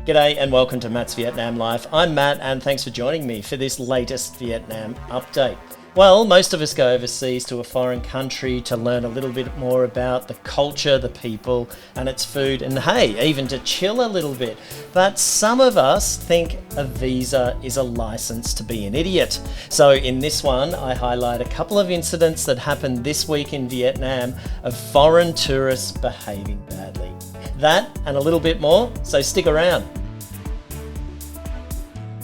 G'day and welcome to Matt's Vietnam Life. I'm Matt and thanks for joining me for this latest Vietnam update. Well, most of us go overseas to a foreign country to learn a little bit more about the culture, the people and its food, and hey, even to chill a little bit. But some of us think a visa is a license to be an idiot. So in this one, I highlight a couple of incidents that happened this week in Vietnam of foreign tourists behaving badly. That and a little bit more, so stick around.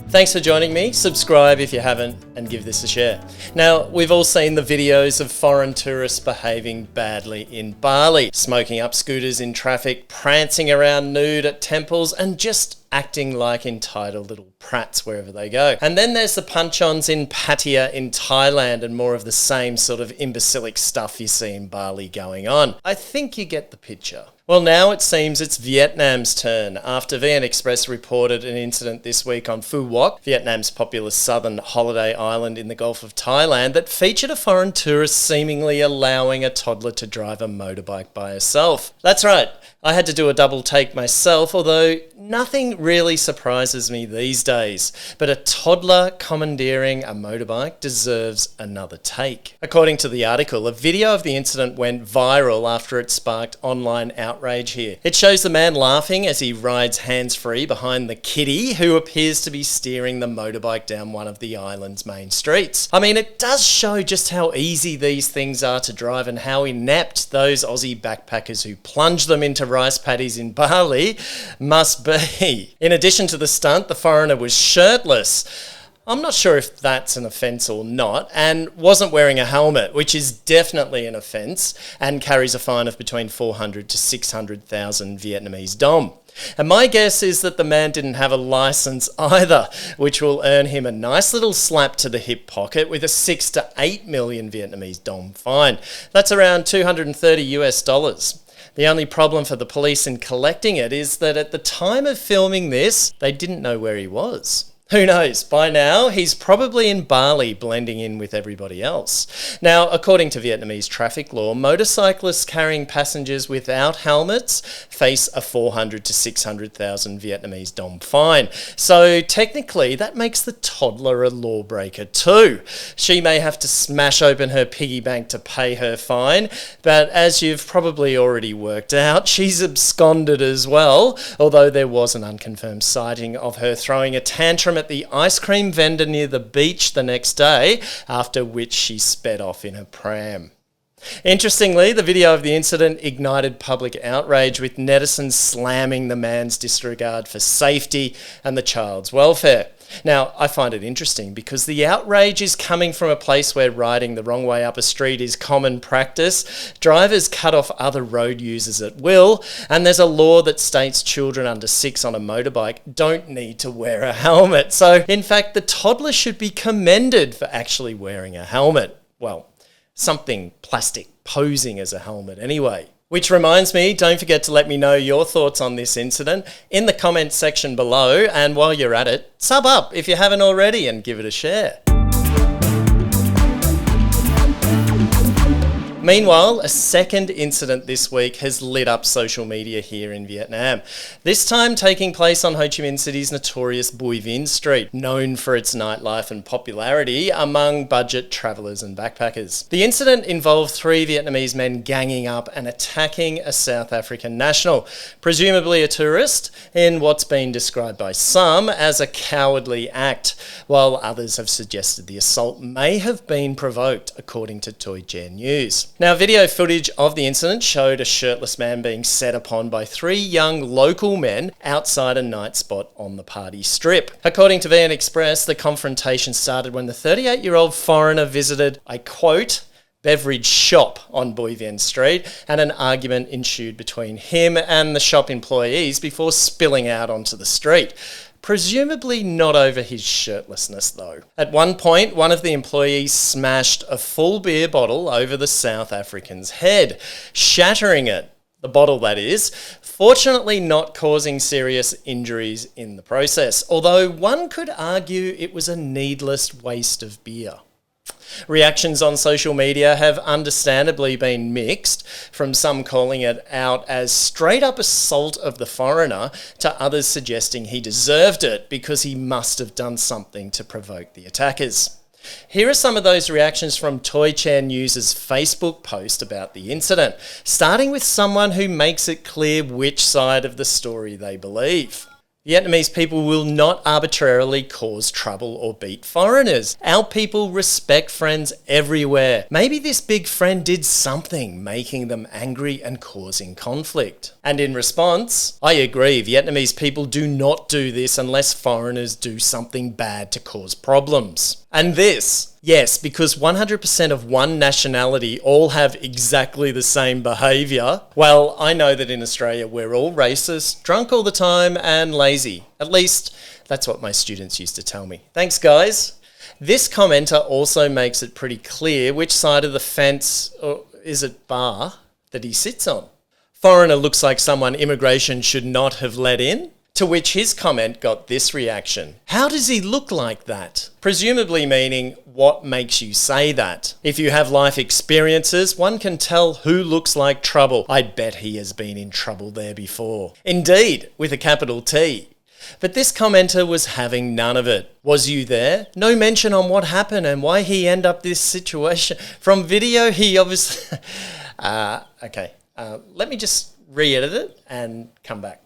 Thanks for joining me. Subscribe if you haven't and give this a share. Now, we've all seen the videos of foreign tourists behaving badly in Bali, smoking up scooters in traffic, prancing around nude at temples and just acting like entitled little prats wherever they go. And then there's the punch-ons in Pattaya in Thailand and more of the same sort of imbecilic stuff you see in Bali going on. I think you get the picture. Well, now it seems it's Vietnam's turn after VN Express reported an incident this week on Phu Quoc, Vietnam's popular southern holiday island in the Gulf of Thailand, that featured a foreign tourist seemingly allowing a toddler to drive a motorbike by herself. That's right, I had to do a double take myself, although nothing really surprises me these days, but a toddler commandeering a motorbike deserves another take. According to the article, a video of the incident went viral after it sparked online outrage here. It shows the man laughing as he rides hands-free behind the kiddie who appears to be steering the motorbike down one of the island's main streets. I mean, it does show just how easy these things are to drive and how inept those Aussie backpackers who plunge them into rice paddies in Bali must be. In addition to the stunt, the foreigner was shirtless. I'm not sure if that's an offence or not, and wasn't wearing a helmet, which is definitely an offence and carries a fine of between 400 to 600,000 Vietnamese dong. And my guess is that the man didn't have a licence either, which will earn him a nice little slap to the hip pocket with a 6 to 8 million Vietnamese dong fine. That's around $230. The only problem for the police in collecting it is that at the time of filming this, they didn't know where he was. Who knows? By now, he's probably in Bali blending in with everybody else. Now, according to Vietnamese traffic law, motorcyclists carrying passengers without helmets face a 400 to 600,000 Vietnamese dong fine. So technically, that makes the toddler a lawbreaker too. She may have to smash open her piggy bank to pay her fine, but as you've probably already worked out, she's absconded as well, although there was an unconfirmed sighting of her throwing a tantrum at the ice cream vendor near the beach the next day, after which she sped off in a pram. Interestingly, the video of the incident ignited public outrage, with netizens slamming the man's disregard for safety and the child's welfare. Now, I find it interesting because the outrage is coming from a place where riding the wrong way up a street is common practice. Drivers cut off other road users at will, and there's a law that states children under 6 on a motorbike don't need to wear a helmet. So, in fact, the toddler should be commended for actually wearing a helmet. Well, something plastic posing as a helmet anyway. Which reminds me, don't forget to let me know your thoughts on this incident in the comments section below, and while you're at it, sub up if you haven't already and give it a share. Meanwhile, a second incident this week has lit up social media here in Vietnam. This time taking place on Ho Chi Minh City's notorious Bui Vien Street, known for its nightlife and popularity among budget travellers and backpackers. The incident involved 3 Vietnamese men ganging up and attacking a South African national, presumably a tourist, in what's been described by some as a cowardly act, while others have suggested the assault may have been provoked, according to Toi Chair News. Now, video footage of the incident showed a shirtless man being set upon by 3 young local men outside a night spot on the party strip. According to VN Express, the confrontation started when the 38-year-old foreigner visited, I quote, beverage shop on Bui Vien Street, and an argument ensued between him and the shop employees before spilling out onto the street. Presumably not over his shirtlessness though. At one point, one of the employees smashed a full beer bottle over the South African's head, shattering it. The bottle, that is, fortunately not causing serious injuries in the process, although one could argue it was a needless waste of beer. Reactions on social media have understandably been mixed, from some calling it out as straight up assault of the foreigner to others suggesting he deserved it because he must have done something to provoke the attackers. Here are some of those reactions from Toy Chair News' Facebook post about the incident, starting with someone who makes it clear which side of the story they believe. Vietnamese people will not arbitrarily cause trouble or beat foreigners. Our people respect friends everywhere. Maybe this big friend did something, making them angry and causing conflict. And in response, I agree, Vietnamese people do not do this unless foreigners do something bad to cause problems. And this, yes, because 100% of one nationality all have exactly the same behaviour. Well, I know that in Australia we're all racist, drunk all the time and lazy. At least that's what my students used to tell me. Thanks, guys. This commenter also makes it pretty clear which side of the fence, or is it bar, that he sits on. Foreigner looks like someone immigration should not have let in. To which his comment got this reaction. How does he look like that? Presumably meaning, what makes you say that? If you have life experiences, one can tell who looks like trouble. I bet he has been in trouble there before. Indeed, with a capital T. But this commenter was having none of it. Was you there? No mention on what happened and why he ended up this situation. From video, he obviously... okay, let me just re-edit it and come back.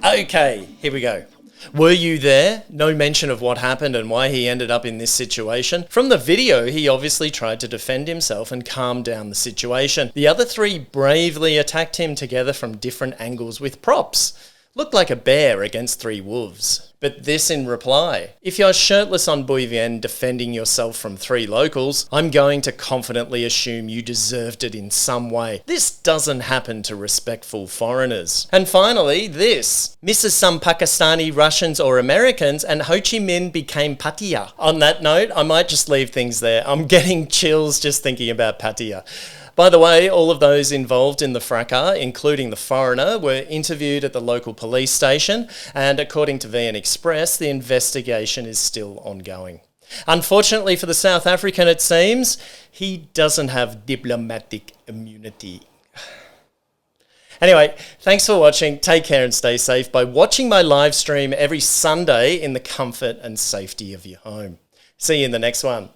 Okay, here we go. Were you there? No mention of what happened and why he ended up in this situation. From the video, he obviously tried to defend himself and calm down the situation. The other three bravely attacked him together from different angles with props. Looked like a bear against three wolves. But this in reply. If you're shirtless on Bui Vien defending yourself from three locals, I'm going to confidently assume you deserved it in some way. This doesn't happen to respectful foreigners. And finally, this. Misses some Pakistani, Russians or Americans and Ho Chi Minh became Pattaya. On that note, I might just leave things there. I'm getting chills just thinking about Pattaya. By the way, all of those involved in the fracas, including the foreigner, were interviewed at the local police station, and according to VN Express, the investigation is still ongoing. Unfortunately for the South African, it seems, he doesn't have diplomatic immunity. Anyway, thanks for watching. Take care and stay safe by watching my live stream every Sunday in the comfort and safety of your home. See you in the next one.